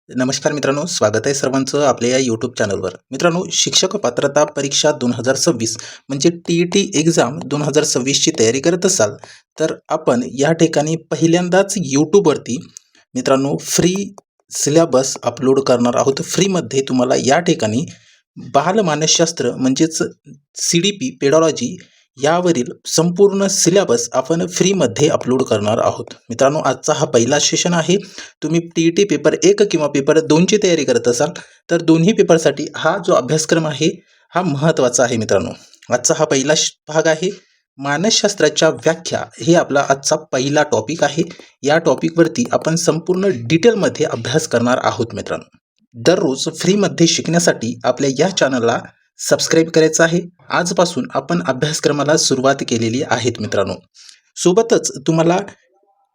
नमस्कार मित्रांनो, स्वागत आहे सर्वांचं आपल्या या यूट्यूब चॅनलवर. मित्रांनो, शिक्षक पात्रता परीक्षा 2026 म्हणजे TET एक्झाम 2026ची तयारी करत असाल तर आपण या ठिकाणी पहिल्यांदाच यूट्यूबवरती मित्रांनो फ्री सिलेबस अपलोड करणार आहोत. फ्रीमध्ये तुम्हाला या ठिकाणी बालमानसशास्त्र म्हणजेच CDP पेडॉलॉजी यावरील संपूर्ण सिलेबस आपण फ्रीमध्ये अपलोड करणार आहोत. मित्रांनो, आजचा हा पहिला सेशन आहे. तुम्ही TET पेपर 1 किंवा पेपर 2ची तयारी करत असाल तर दोन्ही पेपरसाठी हा जो अभ्यासक्रम आहे हा महत्त्वाचा आहे. मित्रांनो, आजचा हा पहिला भाग आहे. मानसशास्त्राच्या व्याख्या हे आपला आजचा पहिला टॉपिक आहे. या टॉपिकवरती आपण संपूर्ण डिटेलमध्ये अभ्यास करणार आहोत. मित्रांनो, दररोज फ्रीमध्ये शिकण्यासाठी आपल्या या चॅनलला सबस्क्राईब करायचं आहे. आजपासून आपण अभ्यासक्रमाला सुरुवात केलेली आहेत. मित्रांनो, सोबतच तुम्हाला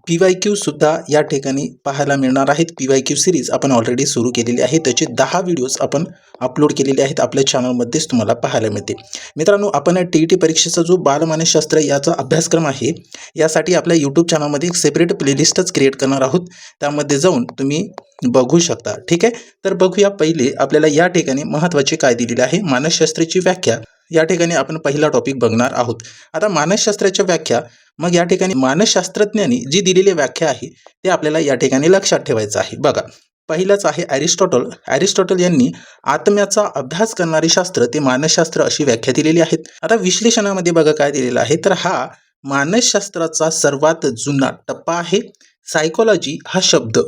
PYQ सुद्धा या ठिकाणी पाहायला मिळणार आहेत. PYQ सिरीज आपण ऑलरेडी सुरू केलेली आहे. त्याचे 10 व्हिडिओज आपण अपलोड केलेले आहेत. आपल्या चॅनलमध्येच तुम्हाला पाहायला मिळते. मित्रांनो, आपण TET परीक्षेचा जो बालमानसशास्त्र याचा अभ्यासक्रम आहे यासाठी आपल्या यूट्यूब चॅनलमध्ये एक सेपरेट प्लेलिस्टच क्रिएट करणार आहोत. त्यामध्ये जाऊन तुम्ही बघू शकता. ठीक आहे, तर बघूया. पहिले आपल्याला या ठिकाणी महत्त्वाचे काय दिलेले आहे, मानसशास्त्राची व्याख्या. या ठिकाणी आपण पहिला टॉपिक बघणार आहोत. आता मानसशास्त्राच्या व्याख्या, मग या ठिकाणी मानसशास्त्रज्ञांनी जी दिलेली व्याख्या आहे ते आपल्याला या ठिकाणी लक्षात ठेवायचं आहे. बघा, पहिलंच आहे ॲरिस्टॉटल. ॲरिस्टॉटल यांनी आत्म्याचा अभ्यास करणारे शास्त्र ते मानसशास्त्र अशी व्याख्या दिलेली आहे. आता विश्लेषणामध्ये बघा काय दिलेलं आहे, तर हा मानसशास्त्राचा सर्वात जुना टप्पा आहे. सायकोलॉजी हा शब्द,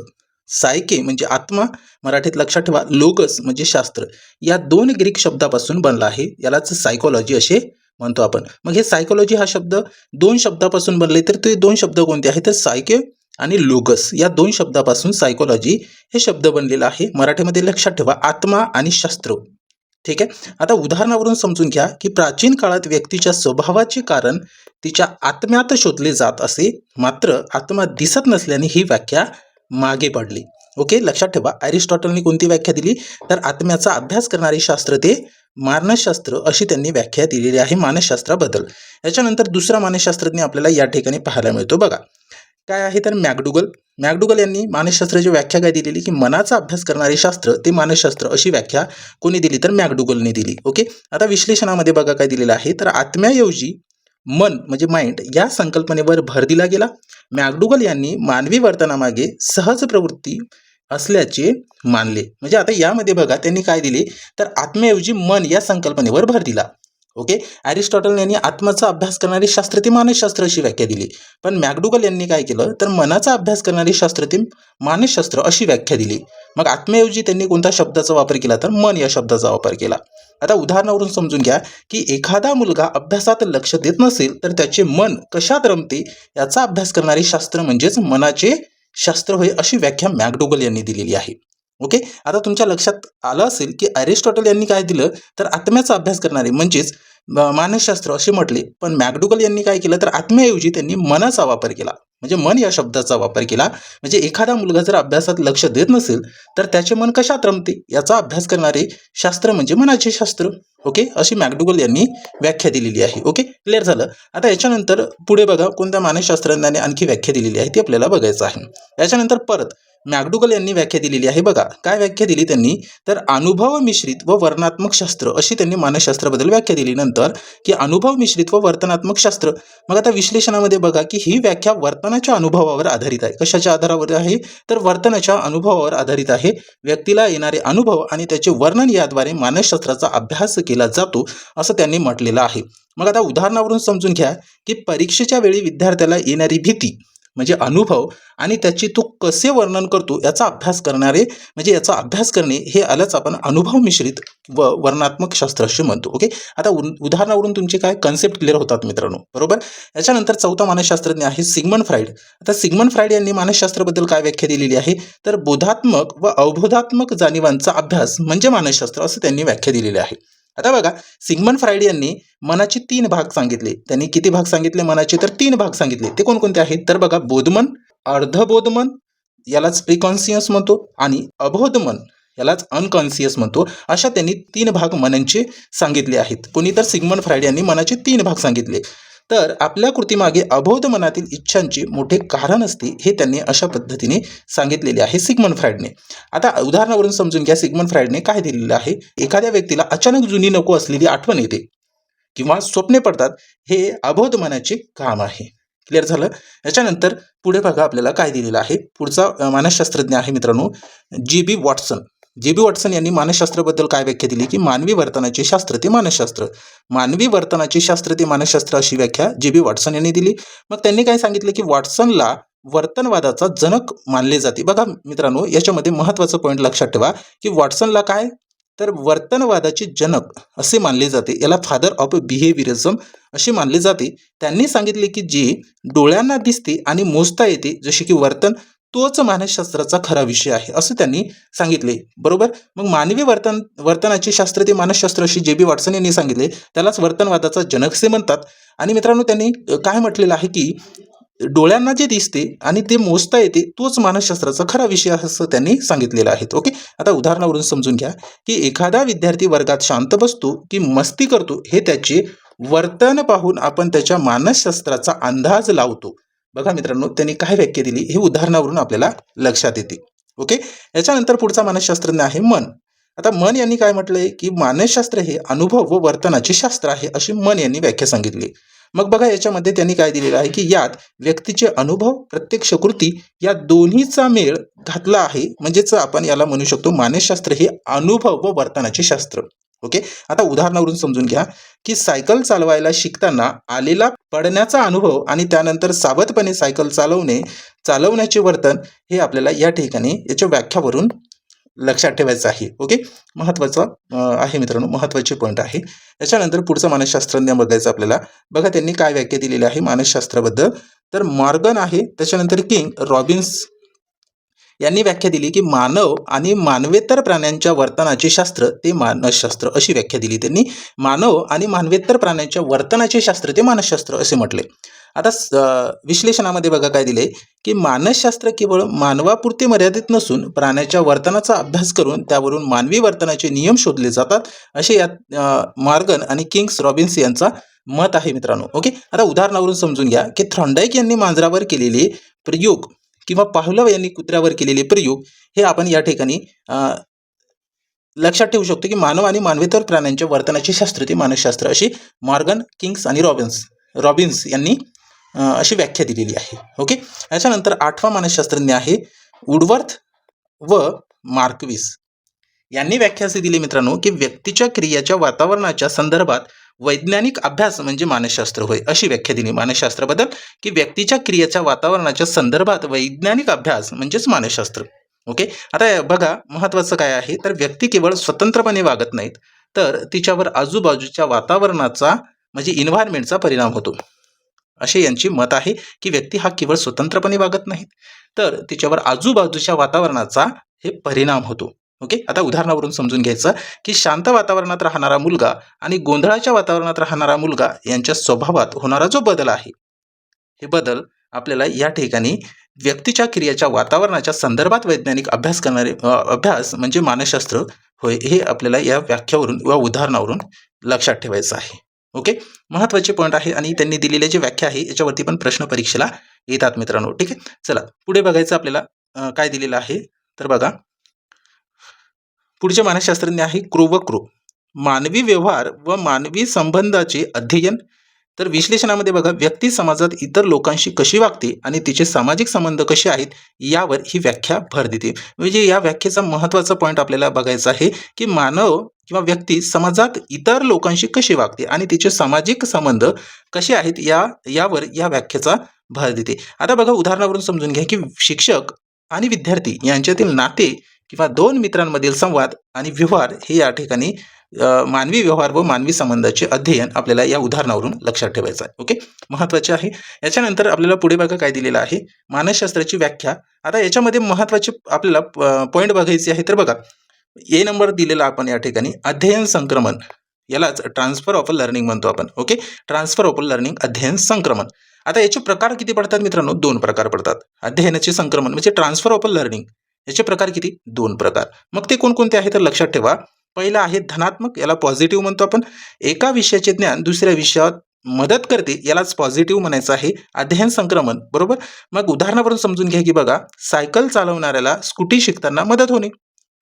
सायके म्हणजे आत्मा मराठीत लक्षात ठेवा, लोगस म्हणजे शास्त्र, या 2 ग्रीक शब्दापासून बनला आहे. यालाच सायकोलॉजी असे म्हणतो आपण. मग हे सायकोलॉजी हा शब्द 2 शब्दापासून बनले, तर ते 2 शब्द कोणते आहेत, तर सायके आणि लोगस या 2 शब्दापासून सायकोलॉजी हे शब्द बनलेला आहे. मराठीमध्ये लक्षात ठेवा, आत्मा आणि शास्त्र. ठीक आहे, आता उदाहरणावरून समजून घ्या की प्राचीन काळात व्यक्तीच्या स्वभावाचे कारण तिच्या आत्म्यात शोधले जात असे, मात्र आत्मा दिसत नसल्याने ही व्याख्या मागे पडली. ओके, लक्षात ठेवा. ॲरिस्टॉटलने कोणती व्याख्या दिली, तर आत्म्याचा अभ्यास करणारे शास्त्र ते मानसशास्त्र अशी त्यांनी व्याख्या दिलेली आहे मानसशास्त्राबद्दल. याच्यानंतर दुसरा मानसशास्त्रज्ञ आपल्याला या ठिकाणी पाहायला मिळतो. बघा काय आहे, तर मॅकडुगल. मॅकडुगल यांनी मानसशास्त्राची व्याख्या काय दिलेली, की मनाचा अभ्यास करणारे शास्त्र ते मानसशास्त्र अशी व्याख्या कोणी दिली, तर मॅकडुगलने दिली. ओके, आता विश्लेषणामध्ये बघा काय दिलेलं आहे, तर आत्म्याऐवजी मन म्हणजे माइंड या संकल्पनेवर भर दिला गेला. मॅकडुगल यांनी मानवी वर्तनामागे सहज प्रवृत्ती असल्याचे मानले. म्हणजे आता यामध्ये बघा त्यांनी काय दिले, तर आत्म्याऐवजी मन या संकल्पनेवर भर दिला. ओके, ॲरिस्टॉटल यांनी आत्माचा अभ्यास करणारे शास्त्र ते मानसशास्त्र अशी व्याख्या दिली, पण मॅकडुगल यांनी काय केलं, तर मनाचा अभ्यास करणारे शास्त्र ते मानसशास्त्र अशी व्याख्या दिली. मग आत्म्याऐवजी त्यांनी कोणत्या शब्दाचा वापर केला, तर मन या शब्दाचा वापर केला. आता उदाहरणावरून समजून घ्या की एखादा मुलगा अभ्यासात लक्ष देत नसेल तर त्याचे मन कशात रमते याचा अभ्यास करणारे शास्त्र म्हणजेच मनाचे शास्त्र होय, अशी व्याख्या मॅकडुगल यांनी दिलेली आहे. ओके, आता तुमच्या लक्षात आलं असेल की ॲरिस्टॉटल यांनी काय दिलं, तर आत्म्याचा अभ्यास करणारे म्हणजेच मानसशास्त्र असे म्हटले, पण मॅकडुगल यांनी काय केलं, तर आत्म्याऐवजी त्यांनी मनाचा वापर केला, म्हणजे मन या शब्दाचा वापर केला. म्हणजे एखादा मुलगा जर अभ्यासात लक्ष देत नसेल तर त्याचे मन कशात रमते याचा अभ्यास करणारे शास्त्र म्हणजे मनाचे शास्त्र. ओके, अशी मॅकडुगल यांनी व्याख्या दिलेली आहे. ओके, क्लिअर झालं. आता याच्यानंतर पुढे बघा कोणत्या मानसशास्त्रज्ञाने आणखी व्याख्या दिलेली आहे ती आपल्याला बघायचं आहे. याच्यानंतर परत मॅकडुगल यांनी व्याख्या दिलेली आहे. बघा काय व्याख्या दिली त्यांनी, तर अनुभव मिश्रित व वर्तनात्मक शास्त्र अशी त्यांनी मानसशास्त्राबद्दल व्याख्या दिली. नंतर की अनुभव मिश्रित व वर्तनात्मक शास्त्र. मग आता विश्लेषणामध्ये बघा की ही व्याख्या वर्तनाच्या अनुभवावर आधारित आहे. कशाच्या आधारावर आहे, तर वर्तनाच्या अनुभवावर आधारित आहे. व्यक्तीला येणारे अनुभव आणि त्याचे वर्णन याद्वारे मानसशास्त्राचा अभ्यास केला जातो असं त्यांनी म्हटलेलं आहे. मग आता उदाहरणावरून समजून घ्या की परीक्षेच्या वेळी विद्यार्थ्याला येणारी भीती म्हणजे अनुभव आणि त्याची तो कसे वर्णन करतो याचा अभ्यास करणारे म्हणजे याचा अभ्यास करणे हे आलंच आपण अनुभव मिश्रित व वर्णनात्मक शास्त्र असे म्हणतो. ओके, आता उदाहरणावरून तुमचे काय कन्सेप्ट क्लिअर होतात मित्रांनो, बरोबर. याच्यानंतर चौथा मानसशास्त्रज्ञ आहे सिग्मंड फ्राईड. आता सिग्मंड फ्राईड यांनी मानसशास्त्राबद्दल काय व्याख्या दिलेली आहे, तर बोधात्मक व अवबोधात्मक जाणीवांचा अभ्यास म्हणजे मानसशास्त्र असं त्यांनी व्याख्या दिलेली आहे. आता बघा सिग्मंड फ्राईड यांनी मनाचे 3 भाग सांगितले. त्यांनी किती भाग सांगितले मनाचे, तर 3 भाग सांगितले. ते कोणकोणते आहेत, तर बघा बोधमन, अर्धबोधमन यालाच प्रिकॉन्शियस म्हणतो आणि अबोधमन यालाच अनकॉन्शियस म्हणतो. अशा त्यांनी 3 भाग मनाचे सांगितले आहेत. कोणी, तर सिग्मंड फ्राईड यांनी मनाचे 3 भाग सांगितले. तर आपल्या कृतीमागे अबोध मनातील इच्छांची मोठे कारण असते, हे त्यांनी अशा पद्धतीने सांगितलेले आहे सिग्मंड फ्रायडने. आता उदाहरणावरून समजून घ्या सिग्मंड फ्रायडने काय दिलेलं आहे. एखाद्या व्यक्तीला अचानक जुनी नको असलेली आठवण येते किंवा स्वप्ने पडतात, हे अबोध मनाचे काम आहे. क्लिअर झालं. याच्यानंतर पुढे बघा आपल्याला काय दिलेलं आहे. पुढचा मानसशास्त्रज्ञ आहे मित्रांनो जी.बी. वॉटसन. जी.बी. वॉटसन यांनी मानसशास्त्राबद्दल काय व्याख्या दिली की मानवी वर्तनाचे शास्त्र ते मानसशास्त्र. मानवी वर्तनाचे शास्त्र ते मानसशास्त्र अशी व्याख्या जी.बी. वॉटसन यांनी दिली. मग त्यांनी काय सांगितलं की वॉटसनला वर्तनवादाचा जनक मानले जाते. बघा मित्रांनो याच्यामध्ये महत्त्वाचा पॉईंट लक्षात ठेवा की वॉटसनला काय तर वर्तनवादाचे जनक असे मानले जाते. याला फादर ऑफ बिहेवियरिझम असे मानले जाते. त्यांनी सांगितले की जी डोळ्यांना दिसते आणि मोजता येते जसे की वर्तन, तोच मानसशास्त्राचा खरा विषय आहे असं त्यांनी सांगितले. बरोबर. मग मानवी वर्तनाचे शास्त्र ते मानसशास्त्र अशी जे.बी. वॉटसन यांनी सांगितले. त्यालाच वर्तनवादाचा जनक असे म्हणतात. आणि मित्रांनो त्यांनी काय म्हटलेलं आहे की डोळ्यांना जे दिसते आणि ते मोजता येते तोच मानसशास्त्राचा खरा विषय असं त्यांनी सांगितलेलं आहे. ओके. आता उदाहरणावरून समजून घ्या की एखादा विद्यार्थी वर्गात शांत बसतो की मस्ती करतो हे त्याचे वर्तन पाहून आपण त्याच्या मानसशास्त्राचा अंदाज लावतो. बघा मित्रांनो त्यांनी काय व्याख्या दिली हे उदाहरणावरून आपल्याला लक्षात येते. ओके. याच्यानंतर पुढचा मानसशास्त्रज्ञ आहे मन. आता मन यांनी काय म्हटलंय की मानसशास्त्र हे अनुभव व वर्तनाचे शास्त्र आहे अशी मन यांनी व्याख्या सांगितली. मग बघा याच्यामध्ये त्यांनी काय दिलेलं आहे की यात व्यक्तीचे अनुभव प्रत्यक्ष कृती या दोन्हीचा मेळ घातला आहे. म्हणजेच आपण याला म्हणू शकतो मानसशास्त्र हे अनुभव व वर्तनाचे शास्त्र. ओके. आता उदाहरणावरून समजून घ्या की सायकल चालवायला शिकताना आलेला पडण्याचा अनुभव आणि त्यानंतर सावधपणे सायकल चालवण्याचे वर्तन हे आपल्याला या ठिकाणी याच्या व्याख्यावरून लक्षात ठेवायचं आहे. ओके. महत्त्वाचं आहे मित्रांनो, महत्त्वाचे पॉईंट आहे. याच्यानंतर पुढचा मानसशास्त्रज्ञ बघायचं आपल्याला. बघा त्यांनी काय व्याख्या दिलेली आहे मानसशास्त्राबद्दल. तर मॉर्गन आहे, त्याच्यानंतर किंग, रॉबिन्स यांनी व्याख्या दिली की मानव आणि मानवेतर प्राण्यांच्या वर्तनाचे शास्त्र ते मानसशास्त्र अशी व्याख्या दिली त्यांनी. मानव आणि मानवेतर प्राण्यांच्या वर्तनाचे शास्त्र ते मानसशास्त्र असे म्हटले. आता विश्लेषणामध्ये बघा काय दिले की मानसशास्त्र केवळ मानवापुरते मर्यादित नसून प्राण्याच्या वर्तनाचा अभ्यास करून त्यावरून मानवी वर्तनाचे नियम शोधले जातात असे यात मॉर्गन आणि किंग्स रॉबिन्स यांचा मत आहे मित्रांनो. ओके. आता उदाहरणावरून समजून घ्या की थॉर्नडाईक यांनी मांजरावर केलेले प्रयोग किंवा पावलोव यांनी कुत्र्यावर केलेले प्रयोग हे आपण या ठिकाणी लक्षात ठेवू शकतो की मानव आणि मानवेतर प्राण्यांच्या वर्तनाचे शास्त्र ते मानसशास्त्र अशी मॉर्गन, किंग्स आणि रॉबिन्स यांनी अशी व्याख्या दिलेली आहे. ओके. याच्यानंतर 8वा मानसशास्त्रज्ञ आहे वुडवर्थ व मार्क्विस यांनी व्याख्या असे दिली मित्रांनो की व्यक्तीच्या क्रियाच्या वातावरणाच्या संदर्भात वैज्ञानिक अभ्यास म्हणजे मानसशास्त्र होय अशी व्याख्या दिली मानसशास्त्राबद्दल की व्यक्तीच्या क्रियेच्या वातावरणाच्या संदर्भात वैज्ञानिक अभ्यास म्हणजेच मानसशास्त्र. ओके. आता बघा महत्त्वाचं काय आहे तर व्यक्ती केवळ स्वतंत्रपणे वागत नाहीत तर तिच्यावर आजूबाजूच्या वातावरणाचा म्हणजे इन्व्हायरमेंटचा परिणाम होतो असे यांची मत आहे की व्यक्ती हा केवळ स्वतंत्रपणे वागत नाहीत तर तिच्यावर आजूबाजूच्या वातावरणाचा हे परिणाम होतो. ओके. आता उदाहरणावरून समजून घ्यायचं की शांत वातावरणात राहणारा मुलगा आणि गोंधळाच्या वातावरणात राहणारा मुलगा यांच्या स्वभावात होणारा जो बदल आहे हे बदल आपल्याला या ठिकाणी व्यक्तीच्या क्रियेच्या वातावरणाच्या संदर्भात वैज्ञानिक अभ्यास म्हणजे मानसशास्त्र होय हे आपल्याला या व्याख्यावरून व उदाहरणावरून लक्षात ठेवायचं आहे. ओके. महत्त्वाचे पॉईंट आहे आणि त्यांनी दिलेले जे व्याख्या आहे याच्यावरती पण प्रश्न परीक्षेला येतात मित्रांनो. ठीक आहे. चला पुढे बघायचं आपल्याला काय दिलेलं आहे तर बघा पुढचे मानसशास्त्रज्ञ आहे क्रो. मानवी व्यवहार व मानवी संबंधाचे अध्ययन. तर विश्लेषणामध्ये बघा व्यक्ती समाजात इतर लोकांशी कशी वागते आणि तिचे सामाजिक संबंध कसे आहेत यावर ही व्याख्या भर देते. म्हणजे या व्याख्येचा महत्त्वाचा पॉईंट आपल्याला बघायचा आहे की मानव किंवा व्यक्ती समाजात इतर लोकांशी कशी वागते आणि तिचे सामाजिक संबंध कसे आहेत यावर या व्याख्येचा भर देते. आता बघा उदाहरणावरून समजून घ्या की शिक्षक आणि विद्यार्थी यांच्यातील नाते किंवा दोन मित्रांमधील संवाद आणि व्यवहार हे या ठिकाणी मानवी व्यवहार व मानवी संबंधाचे अध्ययन आपल्याला या उदाहरणावरून लक्षात ठेवायचं आहे. ओके. महत्त्वाचे आहे. याच्यानंतर आपल्याला पुढे बघा काय दिलेलं आहे मानसशास्त्राची व्याख्या. आता याच्यामध्ये महत्त्वाचे आपल्याला पॉईंट बघायचे आहे तर बघा ए नंबर दिलेला आपण या ठिकाणी अध्ययन संक्रमण यालाच ट्रान्सफर ऑफ लर्निंग म्हणतो आपण. ओके. ट्रान्सफर ऑफ लर्निंग अध्ययन संक्रमण. आता याचे प्रकार किती पडतात मित्रांनो 2 प्रकार पडतात. अध्ययनाचे संक्रमण म्हणजे ट्रान्सफर ऑफ लर्निंग याचे प्रकार किती 2 प्रकार. मग ते कोणकोणते आहे तर लक्षात ठेवा. पहिला आहे धनात्मक याला पॉझिटिव्ह म्हणतो आपण. एका विषयाचे ज्ञान दुसऱ्या विषयात मदत करते यालाच पॉझिटिव्ह म्हणायचं आहे. अध्ययन संक्रमण, बरोबर. मग उदाहरणावरून समजून घ्या की बघा, सायकल चालवणाऱ्याला स्कूटी शिकताना मदत होणे,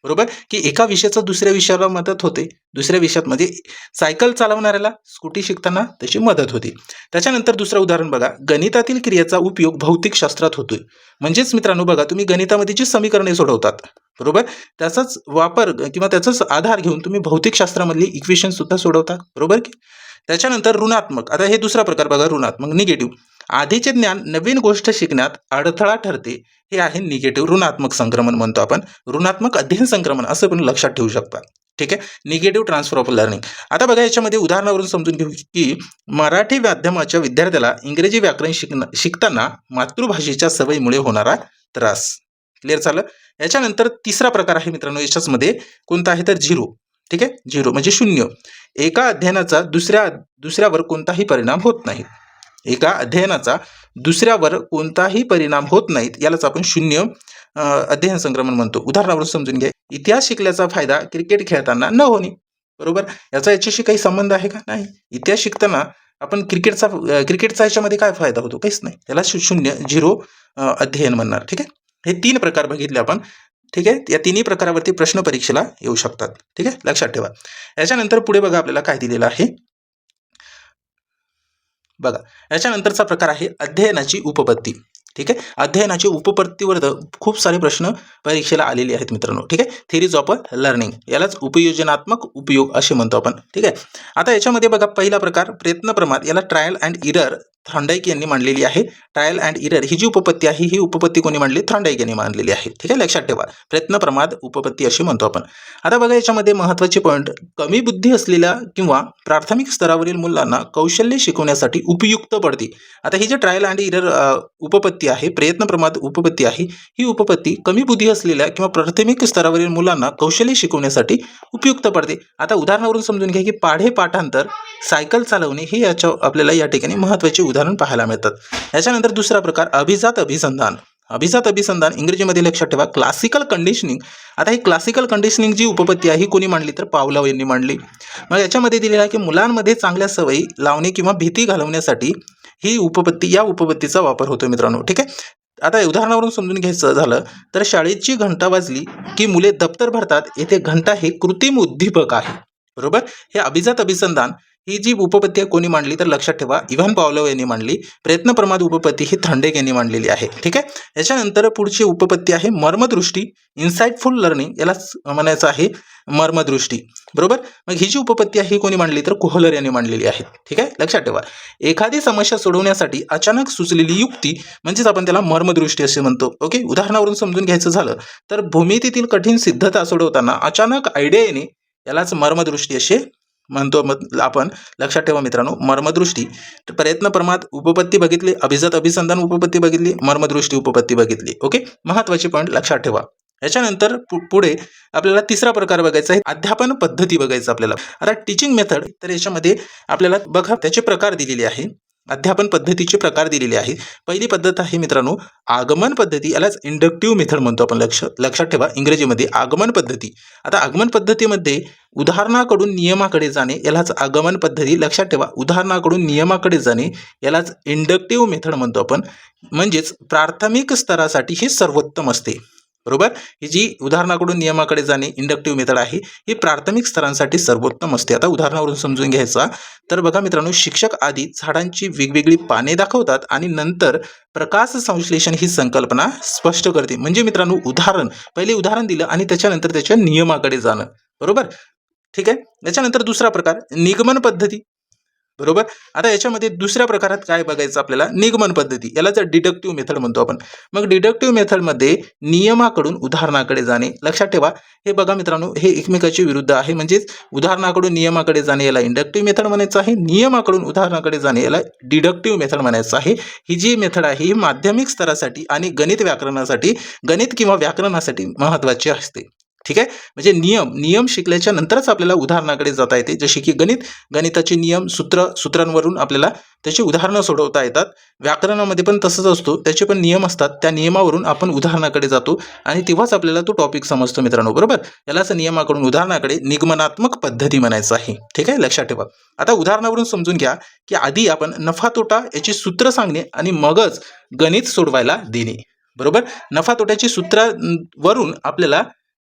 बरोबर. की एका विषयाचं दुसऱ्या विषयाला मदत होते, दुसऱ्या विषयात म्हणजे सायकल चालवणाऱ्याला स्कूटी शिकताना त्याची मदत होते. त्याच्यानंतर दुसरं उदाहरण बघा, गणितातील क्रियेचा उपयोग भौतिकशास्त्रात होतोय. म्हणजेच मित्रांनो बघा, तुम्ही गणितामध्ये जी समीकरणे सोडवतात, बरोबर, त्याचाच वापर किंवा त्याचाच आधार घेऊन तुम्ही भौतिकशास्त्रामधली इक्वेशन सुद्धा सोडवतात, बरोबर की. त्याच्यानंतर ऋणात्मक, आता हे दुसरा प्रकार बघा, ऋणात्मक निगेटिव्ह. आधीचे ज्ञान नवीन गोष्ट शिकण्यात अडथळा ठरते, हे आहे निगेटिव्ह, ऋणात्मक संक्रमण म्हणतो आपण. ऋणात्मक अध्ययन संक्रमण असं पण लक्षात ठेवू शकता, ठीक आहे. Negative transfer of learning. आता बघा, याच्यामध्ये उदाहरणावरून समजून घेऊ की मराठी माध्यमाच्या विद्यार्थ्याला इंग्रजी व्याकरण शिकताना मातृभाषेच्या सवयीमुळे होणारा त्रास. क्लिअर झालं. याच्यानंतर तिसरा प्रकार आहे मित्रांनो याच्यामध्ये, कोणता आहे तर झिरो, ठीक आहे. झिरो म्हणजे शून्य. एका अध्ययनाचा दुसऱ्यावर कोणताही परिणाम होत नाही. एका अध्ययनाचा दुसऱ्यावर कोणताही परिणाम होत नाहीत, यालाच आपण शून्य अध्ययन संक्रमण म्हणतो. उदाहरणावरून समजून घ्या, इतिहास शिकल्याचा फायदा क्रिकेट खेळताना न होणे, बरोबर. याच्याशी काही संबंध आहे का? नाही. इतिहास शिकताना आपण क्रिकेटचा याच्यामध्ये काय फायदा होतो? काहीच नाही. त्याला शून्य, झिरो अध्ययन म्हणणार, ठीक आहे. हे 3 प्रकार बघितले आपण, ठीक आहे. या तिन्ही प्रकारावरती प्रश्न परीक्षेला येऊ शकतात, ठीक आहे, लक्षात ठेवा. याच्यानंतर पुढे बघा, आपल्याला काय दिलेलं आहे बघा. याच्यानंतरचा प्रकार आहे अध्ययनाची उपपत्ती, ठीक आहे. अध्ययनाची उपपत्तीवर खूप सारे प्रश्न परीक्षेला आलेले आहेत मित्रांनो, ठीक आहे. थिअरीज ऑफ लर्निंग, यालाच उपयोजनात्मक उपयोग असे म्हणतो आपण, ठीक आहे. आता याच्यामध्ये बघा, पहिला प्रकार प्रयत्न प्रमाद, याला ट्रायल अँड इरर थॉर्नडाईक यांनी मांडलेली आहे. ट्रायल अँड इरर ही जी उपपत्ती आहे, ही उपपत्ती कोणी मांडली? थॉर्नडाईक यांनी मांडलेली आहे, ठीक आहे, लक्षात ठेवा. प्रयत्न प्रमाद उपपत्ती अशी म्हणतो आपण. आता बघा, याच्यामध्ये महत्त्वाचे पॉईंट, कमी बुद्धी असलेल्या किंवा प्राथमिक स्तरावरील मुलांना कौशल्य शिकवण्यासाठी उपयुक्त पडते. आता ही जी ट्रायल अँड इरर उपपत्ती आहे, प्रयत्न प्रमाद उपपत्ती आहे, ही उपपत्ती कमी बुद्धी असलेल्या किंवा प्राथमिक स्तरावरील मुलांना कौशल्य शिकवण्यासाठी उपयुक्त पडते. आता उदाहरणावरून समजून घ्या की पाढे पाठांतर, सायकल चालवणे, हे याच्या आपल्याला या ठिकाणी महत्त्वाचे उदाहरण पाहायला मिळतात. याच्यानंतर दुसरा प्रकार अभिजात अभिसंधान. अभिजात अभिसंधान इंग्रजीमध्ये लक्षात ठेवा क्लासिकल कंडिशनिंग. आता ही क्लासिकल कंडिशनिंग जी उपपत्ती आहे, ही कोणी मांडली? तर पावलोव यांनी मांडली. मग याच्यामध्ये दिलेलं आहे की मुलांमध्ये चांगल्या सवयी लावणे किंवा भीती घालवण्यासाठी ही उपपत्ती, या उपपत्तीचा वापर होतो मित्रांनो, ठीक आहे. आता उदाहरणावरून समजून घ्यायचं झालं तर शाळेची घंटा वाजली की मुले दप्तर भरतात, येथे घंटा हे कृत्रिम उद्दीपक आहे, बरोबर. हे अभिजात अभिसंधान ही जी उपपत्ती आहे, कोणी मांडली? तर लक्षात ठेवा इव्हान पावलोव यांनी मांडली. प्रयत्न प्रमाद उपपत्ती ही थॉर्नडाईक यांनी मांडलेली आहे, ठीक आहे. याच्यानंतर पुढची उपपत्ती आहे मर्मदृष्टी, इन्साइटफुल लर्निंग, याला म्हणायचं आहे मर्मदृष्टी, बरोबर. मग ही जी उपपत्ती आहे, ही कोणी मांडली? तर कोहलर यांनी मांडलेली आहे, ठीक आहे, लक्षात ठेवा. एखादी समस्या सोडवण्यासाठी अचानक सुचलेली युक्ती म्हणजेच आपण त्याला मर्मदृष्टी असे म्हणतो, ओके. उदाहरणावरून समजून घ्यायचं झालं तर भूमितीतील कठीण सिद्धता सोडवताना अचानक आयडिया येणे, यालाच मर्मदृष्टी असे म्हणतो आपण, लक्षात ठेवा मित्रांनो. मर्मदृष्टी, प्रयत्न प्रमाद उपपत्ती बघितली, अभिजात अभिसंधान उपपत्ती बघितली, मर्मदृष्टी उपपत्ती बघितली, ओके. महत्त्वाचे पॉईंट लक्षात ठेवा. याच्यानंतर पुढे आपल्याला तिसरा प्रकार बघायचा आहे, अध्यापन पद्धती बघायचं आपल्याला. आता टीचिंग मेथड, तर याच्यामध्ये आपल्याला बघा त्याचे प्रकार दिलेले आहे, अध्यापन पद्धतीचे प्रकार दिलेले आहेत. पहिली पद्धत आहे मित्रांनो आगमन पद्धती, यालाच इंडक्टिव्ह मेथड म्हणतो आपण, लक्षात ठेवा इंग्रजीमध्ये आगमन पद्धती. आता आगमन पद्धतीमध्ये उदाहरणाकडून नियमाकडे जाणे, यालाच आगमन पद्धती, लक्षात ठेवा. उदाहरणाकडून नियमाकडे जाणे यालाच इंडक्टिव्ह मेथड म्हणतो आपण. म्हणजेच प्राथमिक स्तरासाठी ही सर्वोत्तम असते, बरोबर. ही जी उदाहरणाकडून नियमाकडे जाणे इंडक्टिव्ह मेथड आहे, ही प्राथमिक स्तरांसाठी सर्वोत्तम असते. आता उदाहरणावरून समजून घ्यायचा तर बघा मित्रांनो, शिक्षक आधी झाडांची वेगवेगळी पाने दाखवतात आणि नंतर प्रकाश संश्लेषण ही संकल्पना स्पष्ट करते. म्हणजे मित्रांनो, पहिले उदाहरण दिलं आणि त्याच्यानंतर त्याच्या नियमाकडे जाणं, बरोबर, ठीक आहे. याच्यानंतर दुसरा प्रकार निगमन पद्धती, बरोबर. आता याच्यामध्ये दुसऱ्या प्रकारात काय बघायचं आपल्याला? निगमन पद्धती, याला जर डिडक्टिव्ह मेथड म्हणतो आपण. मग डिडक्टिव्ह मेथडमध्ये नियमाकडून उदाहरणाकडे जाणे, लक्षात ठेवा. हे बघा मित्रांनो, हे एकमेकाच्या विरुद्ध आहे. म्हणजेच उदाहरणाकडून नियमाकडे जाणे याला इंडक्टिव्ह मेथड म्हणायचं आहे, नियमाकडून उदाहरणाकडे जाणे याला डिडक्टिव्ह मेथड म्हणायचं आहे. ही जी मेथड आहे ही माध्यमिक स्तरासाठी आणि गणित किंवा व्याकरणासाठी महत्त्वाची असते, ठीक आहे. म्हणजे नियम शिकल्याच्या नंतरच आपल्याला उदाहरणाकडे जाता येते. जसे की गणिताचे नियम, सूत्रांवरून आपल्याला त्याची उदाहरणं सोडवता येतात. व्याकरणामध्ये पण तसंच असतो, त्याचे पण नियम असतात. त्या नियमावरून आपण उदाहरणाकडे जातो आणि तेव्हाच आपल्याला तो टॉपिक समजतो मित्रांनो, बरोबर. यालाच नियमाकडून उदाहरणाकडे निगमनात्मक पद्धती म्हणायचं आहे. ठीक आहे, लक्षात ठेवा. आता उदाहरणावरून समजून घ्या की आधी आपण नफा तोटा याची सूत्र सांगणे आणि मगच गणित सोडवायला देणे, बरोबर. नफा तोट्याची सूत्रावरून आपल्याला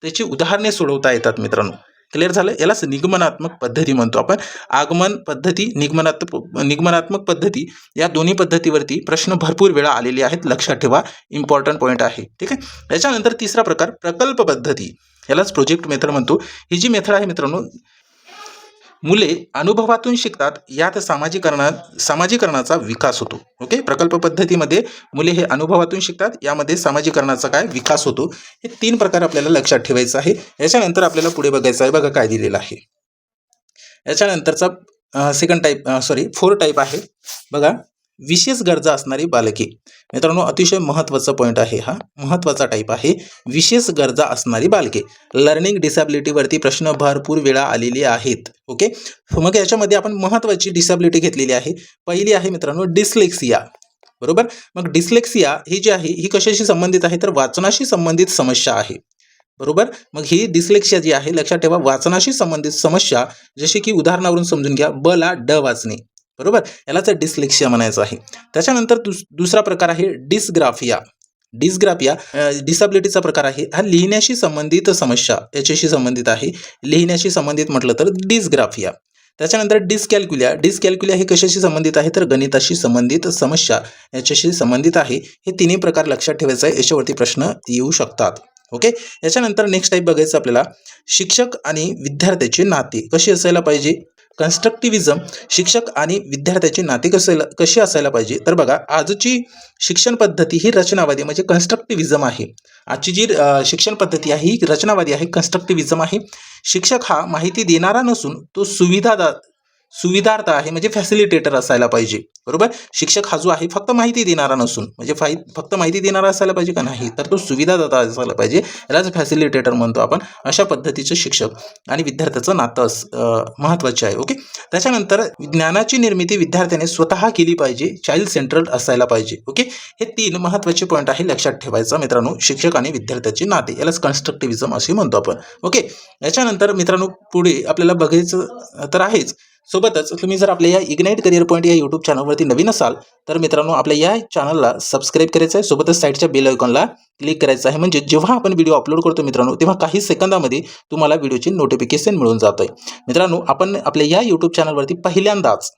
त्याची उदाहरणे सोडवता येतात मित्रांनो. क्लिअर झालं. यालाच निगमनात्मक पद्धती म्हणतो आपण. आगमन पद्धती, निगमनात्मक पद्धती या दोन्ही पद्धतीवरती प्रश्न भरपूर वेळा आलेले आहेत. लक्षात ठेवा, इम्पॉर्टंट पॉईंट आहे. ठीक आहे. याच्यानंतर तिसरा प्रकार प्रकल्प पद्धती, यालाच प्रोजेक्ट मेथड म्हणतो. ही जी मेथड आहे मित्रांनो, मुले अनुभवातून शिकतात, यात सामाजिकरणाचा विकास होतो. ओके. प्रकल्प पद्धतीमध्ये मुले हे अनुभवातून शिकतात, यामध्ये सामाजिकरणाचा काय विकास होतो. हे 3 प्रकार आपल्याला लक्षात ठेवायचं आहे. याच्यानंतर आपल्याला पुढे बघायचं आहे. बघा काय दिलेलं आहे. याच्यानंतरचा 4 टाईप आहे. बघा, विशेष गरजा असणारी बालके. मित्रांनो, अतिशय महत्त्वाचा पॉईंट आहे हा, महत्त्वाचा टाईप आहे. विशेष गरजा असणारी बालके. लर्निंग डिसॅबिलिटीवरती प्रश्न भरपूर वेळा आलेले आहेत. ओके. मग याच्यामध्ये आपण महत्त्वाची डिसॅबिलिटी घेतलेली आहे. पहिली आहे मित्रांनो डिस्लेक्सिया, बरोबर. मग डिस्लेक्सिया ही जी आहे ही कशाशी संबंधित आहे, तर वाचनाशी संबंधित समस्या आहे, बरोबर. मग ही डिस्लेक्सिया जी आहे, लक्षात ठेवा, वाचनाशी संबंधित समस्या. जसे की उदाहरणावरून समजून घ्या, ब ला ड वाचणे, बरोबर. यालाच डिस्लेक्सिया म्हणायचं आहे. त्याच्यानंतर दुसरा प्रकार आहे डिस्ग्राफिया. डिसॅबिलिटीचा प्रकार आहे हा. लिहिण्याशी संबंधित समस्या याच्याशी संबंधित आहे. लिहिण्याशी संबंधित म्हटलं तर डिस्ग्राफिया. त्याच्यानंतर डिस्कॅल्क्युलिया हे कशाशी संबंधित आहे, तर गणिताशी संबंधित समस्या याच्याशी संबंधित आहे. हे तिन्ही प्रकार लक्षात ठेवायचं आहे. याच्यावरती प्रश्न येऊ शकतात. ओके. याच्यानंतर नेक्स्ट टाईप बघायचं आपल्याला, शिक्षक आणि विद्यार्थ्याचे नाते कसे असायला पाहिजे. कन्स्ट्रक्टिव्हिजम, शिक्षक आणि विद्यार्थ्याची नाते कशी असायला पाहिजे. तर बघा, आजची शिक्षण पद्धती ही रचनावादी म्हणजे कन्स्ट्रक्टिव्हिजम आहे. आजची जी शिक्षण पद्धती आहे ही रचनावादी आहे, कन्स्ट्रक्टिव्हिजम आहे. शिक्षक हा माहिती देणारा नसून तो सुविधार्थ आहे, म्हणजे फॅसिलिटेटर असायला पाहिजे, बरोबर. शिक्षक हा जो आहे फक्त माहिती देणारा नसून, म्हणजे फक्त माहिती देणारा असायला पाहिजे का, नाही, तर तो सुविधादाता असायला पाहिजे. यालाच फॅसिलिटेटर म्हणतो आपण. अशा पद्धतीचं शिक्षक आणि विद्यार्थ्याचं नातं महत्त्वाचे आहे. ओके. त्याच्यानंतर ज्ञानाची निर्मिती विद्यार्थ्याने स्वतः केली पाहिजे, चाइल्ड सेंट्रल असायला पाहिजे. ओके. हे 3 महत्त्वाचे पॉईंट आहे, लक्षात ठेवायचा मित्रांनो. शिक्षक आणि विद्यार्थ्याचे नाते, यालाच कन्स्ट्रक्टिव्हिजम असे म्हणतो आपण. ओके. याच्यानंतर मित्रांनो पुढे आपल्याला बघायचं तर आहेच. सोबतच तुम्ही जर आपल्या या इग्नाइट करिअर पॉईंट या यूट्यूब चॅनलवरती नवीन असाल तर मित्रांनो आपल्या या चॅनलला सबस्क्राईब करायचं आहे. सोबतच साईडच्या बेल आयकॉनला क्लिक करायचं आहे, म्हणजे जेव्हा आपण व्हिडिओ अपलोड करतो मित्रांनो तेव्हा काही सेकंदामध्ये तुम्हाला व्हिडिओची नोटिफिकेशन मिळून जातं आहे. मित्रांनो, आपण आपल्या या यूट्यूब चॅनलवरती पहिल्यांदाच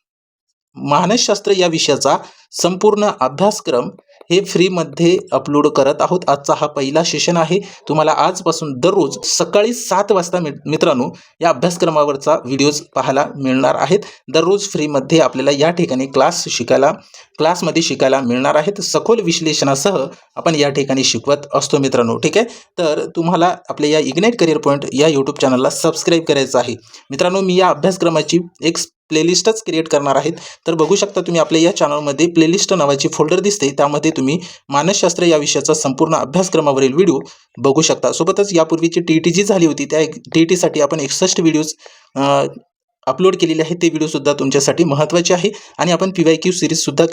मानसशास्त्र या विषयाचा संपूर्ण अभ्यासक्रम हे फ्रीमध्ये अपलोड करत आहोत. आजचा हा पहिला सेशन आहे. तुम्हाला आजपासून दररोज सकाळी 7 वाजता मित्रांनो या अभ्यासक्रमावरचा व्हिडिओज पाहायला मिळणार आहेत. दररोज फ्रीमध्ये आपल्याला या ठिकाणी क्लासमध्ये शिकायला मिळणार आहेत. सखोल विश्लेषणासह आपण या ठिकाणी शिकवत असतो मित्रांनो. ठीक आहे. तर तुम्हाला आपल्या या इग्नाइट करिअर पॉईंट या यूट्यूब चॅनलला सबस्क्राईब करायचं आहे मित्रांनो. मी या अभ्यासक्रमाची एक प्लेलिस्टच क्रिएट करणार आहेत. तर बघू शकता तुम्ही आपल्या या चॅनलमध्ये प्लेलिस्ट नावाची फोल्डर दिसते, त्यामध्ये तुम्ही मानसशास्त्र या विषयाचा संपूर्ण अभ्यासक्रमावरील व्हिडिओ बघू शकता. सोबतच यापूर्वीची TET जी झाली होती त्या TETसाठी आपण 61 व्हिडिओज अपलोड केलेले आहेत. ते व्हिडिओसुद्धा तुमच्यासाठी महत्त्वाचे आहे. आणि आपण PYQ सिरीजसुद्धा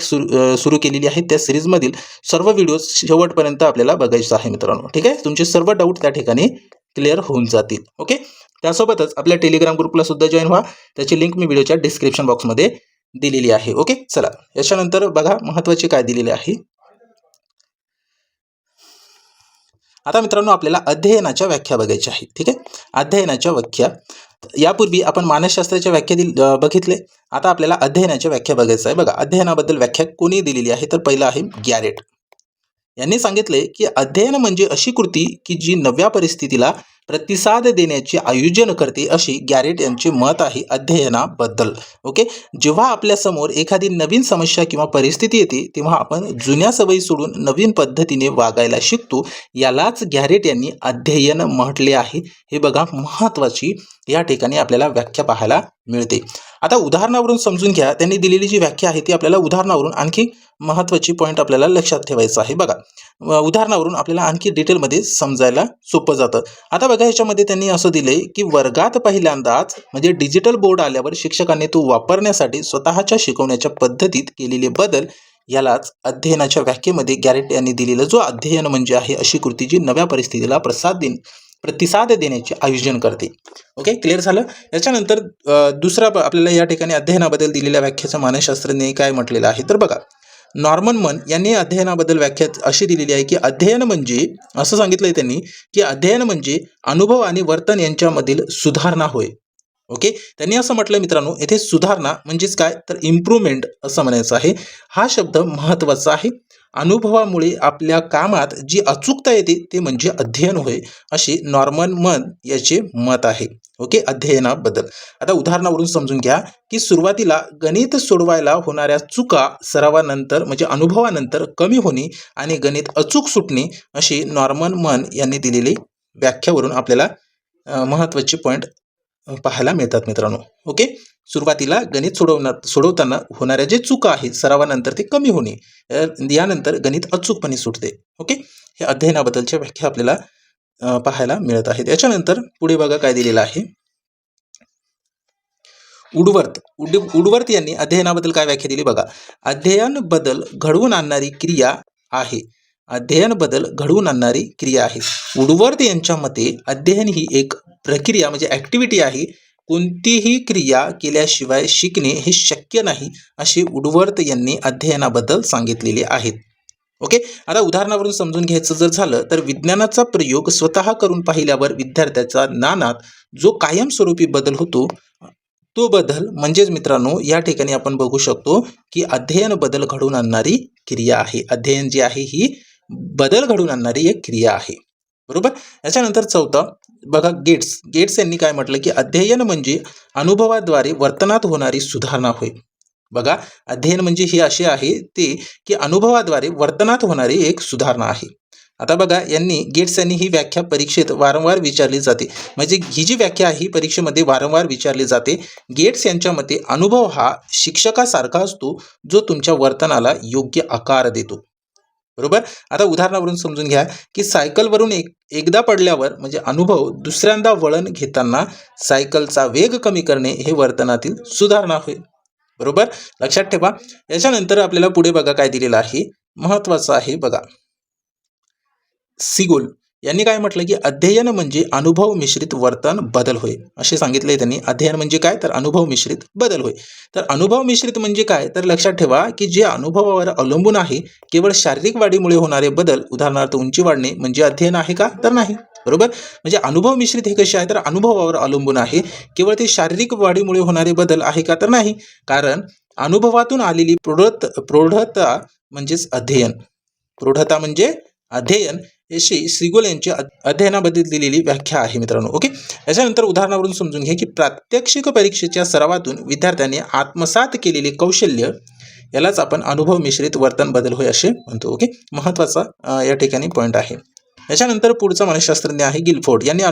सुरू केलेली आहे. त्या सिरीजमधील सर्व व्हिडिओज शेवटपर्यंत आपल्याला बघायचं आहे मित्रांनो. ठीक आहे. तुमचे सर्व डाऊट त्या ठिकाणी क्लिअर होऊन जातील. ओके. त्यासोबतच आपल्या टेलिग्राम ग्रुपला सुद्धा जॉईन व्हा. त्याची लिंक मी व्हिडिओच्या डिस्क्रिप्शन बॉक्समध्ये दिलेली आहे. ओके. चला, याच्यानंतर बघा महत्त्वाचे काय दिलेले आहे. आता मित्रांनो आपल्याला अध्ययनाच्या व्याख्या बघायच्या आहेत. ठीक आहे. अध्ययनाच्या व्याख्या, यापूर्वी आपण मानसशास्त्राच्या व्याख्या बघितले. आता आपल्याला अध्ययनाच्या व्याख्या बघायचं आहे. बघा, अध्ययनाबद्दल व्याख्या कोणी दिलेली आहे, तर पहिलं आहे गॅरेट. यांनी सांगितले की अध्ययन म्हणजे अशी कृती की जी नव्या परिस्थितीला प्रतिसाद देण्याचे आयोजन करते, अशी गॅरेट यांचे मत आहे अध्ययनाबद्दल. ओके. जेव्हा आपल्यासमोर एखादी नवीन समस्या किंवा परिस्थिती येते तेव्हा आपण जुन्या सवयी सोडून नवीन पद्धतीने वागायला शिकतो, यालाच गॅरेट यांनी अध्ययन म्हटले आहे. हे बघा महत्त्वाची या ठिकाणी आपल्याला व्याख्या पाहायला मिळते. आता उदाहरणावरून समजून घ्या. त्यांनी दिलेली जी व्याख्या आहे ती आपल्याला उदाहरणावरून आणखी महत्त्वाची पॉईंट आपल्याला लक्षात ठेवायचं आहे. बघा, उदाहरणावरून आपल्याला आणखी डिटेलमध्ये समजायला सोपं जातं. आता बघा, ह्याच्यामध्ये त्यांनी असं दिलंय की वर्गात पहिल्यांदाच म्हणजे डिजिटल बोर्ड आल्यावर शिक्षकांनी तो वापरण्यासाठी स्वतःच्या शिकवण्याच्या पद्धतीत केलेले बदल यालाच अध्ययनाच्या व्याख्येमध्ये गॅरेट यांनी दिलेलं जो अध्ययन म्हणजे आहे अशी कृती जी नव्या परिस्थितीला प्रतिसाद देण्याचे आयोजन करते. ओके, क्लिअर झालं. याच्यानंतर दुसरा आपल्याला या ठिकाणी अध्ययनाबद्दल दिलेल्या व्याख्याचा मानसशास्त्रज्ञांनी काय म्हटलेलं आहे तर बघा, नॉर्मन मन यांनी अध्ययनाबद्दल व्याख्या अशी दिलेली आहे की अध्ययन म्हणजे असं सांगितलंय त्यांनी की अध्ययन म्हणजे अनुभव आणि वर्तन यांच्यामधील सुधारणा होय. ओके, त्यांनी असं म्हटलं मित्रांनो, येथे सुधारणा म्हणजेच काय तर इम्प्रूव्हमेंट असं म्हणायचं आहे. हा शब्द महत्त्वाचा आहे. अनुभवामुळे आपल्या कामात जी अचूकता येते ते म्हणजे अध्ययन होय, अशी नॉर्मन मन याचे मत आहे. ओके, अध्ययनाबद्दल. आता उदाहरणावरून समजून घ्या की सुरुवातीला गणित सोडवायला होणाऱ्या चुका सरावानंतर म्हणजे अनुभवानंतर कमी होणे आणि गणित अचूक सुटणे अशी नॉर्मन मन यांनी दिलेली व्याख्यावरून आपल्याला महत्त्वाचे पॉईंट पाहायला मिळतात मित्रांनो. ओके, सुरुवातीला गणित सोडवताना होणाऱ्या जे चुका आहेत सरावानंतर ते कमी होणे, यानंतर गणित अचूकपणे सुटते. ओके, हे अध्ययनाबद्दलच्या व्याख्या आपल्याला पाहायला मिळत आहेत. याच्यानंतर पुढे बघा काय दिलेलं आहे. वुडवर्थ यांनी अध्ययनाबद्दल काय व्याख्या दिली बघा, अध्ययन बदल घडवून आणणारी क्रिया आहे. अध्ययन बदल घडवून आणणारी क्रिया आहे. वुडवर्थ यांच्या मते अध्ययन ही एक प्रक्रिया म्हणजे ॲक्टिव्हिटी आहे. कोणतीही क्रिया केल्याशिवाय शिकणे हे शक्य नाही अशी वुडवर्थ यांनी अध्ययनाबद्दल सांगितलेले आहेत. ओके, आता उदाहरणावरून समजून घ्यायचं जर झालं तर विज्ञानाचा प्रयोग स्वतः करून पाहिल्यावर विद्यार्थ्याच्या ज्ञानात जो कायमस्वरूपी बदल होतो तो बदल म्हणजेच मित्रांनो या ठिकाणी आपण बघू शकतो की अध्ययन बदल घडवून आणणारी क्रिया आहे. अध्ययन जी आहे ही बदल घडवून आणणारी एक क्रिया आहे. बरोबर. याच्यानंतर चौथं बघा, गेट्स यांनी काय म्हटलं की अध्ययन म्हणजे अनुभवाद्वारे वर्तनात होणारी सुधारणा होय. बघा, अध्ययन म्हणजे हे असे आहे ते की अनुभवाद्वारे वर्तनात होणारी एक सुधारणा आहे. आता बघा, गेट्स यांनी ही व्याख्या परीक्षेत वारंवार विचारली जाते. म्हणजे ही जी व्याख्या आहे ही परीक्षेमध्ये वारंवार विचारली जाते. गेट्स यांच्या मते अनुभव हा शिक्षकासारखा असतो जो तुमच्या वर्तनाला योग्य आकार देतो. बरोबर. आता उदाहरणावरून समजून घ्या की सायकलवरून एकदा पडल्यावर म्हणजे अनुभव दुसऱ्यांदा वळण घेताना सायकलचा वेग कमी करणे हे वर्तनातील सुधारणा होय. बरोबर, लक्षात ठेवा. याच्यानंतर आपल्याला पुढे बघा काय दिलेलं आहे, महत्त्वाचं आहे बघा. सिगोल यांनी काय म्हटलं की अध्ययन म्हणजे अनुभव मिश्रित वर्तन बदल होय असे सांगितले त्यांनी. अध्ययन म्हणजे काय तर अनुभव मिश्रित बदल होय. तर अनुभव मिश्रित म्हणजे काय तर लक्षात ठेवा की जे अनुभवावर अवलंबून आहे. केवळ शारीरिक वाढीमुळे होणारे बदल, उदाहरणार्थ उंची वाढणे म्हणजे अध्ययन आहे का तर नाही. बरोबर, म्हणजे अनुभव मिश्रित हे कसे आहे तर अनुभवावर अवलंबून आहे. केवळ ते शारीरिक वाढीमुळे होणारे बदल आहे का तर नाही. कारण अनुभवातून आलेली प्रौढता म्हणजेच अध्ययन. प्रौढता म्हणजे अध्ययन अशी सिगोल यांची अध्ययनाबद्दल दिलेली व्याख्या आहे मित्रांनो. ओके, याच्यानंतर उदाहरणावरून समजून घ्या की प्रात्यक्षिक परीक्षेच्या सरावातून विद्यार्थ्यांनी आत्मसात केलेले कौशल्य यालाच आपण अनुभव मिश्रित वर्तन बदल होय असे म्हणतो. ओके, महत्त्वाचा या ठिकाणी पॉईंट आहे. याच्यानंतर पुढचा मानसशास्त्रज्ञ आहे गिलफोर्ड यांनी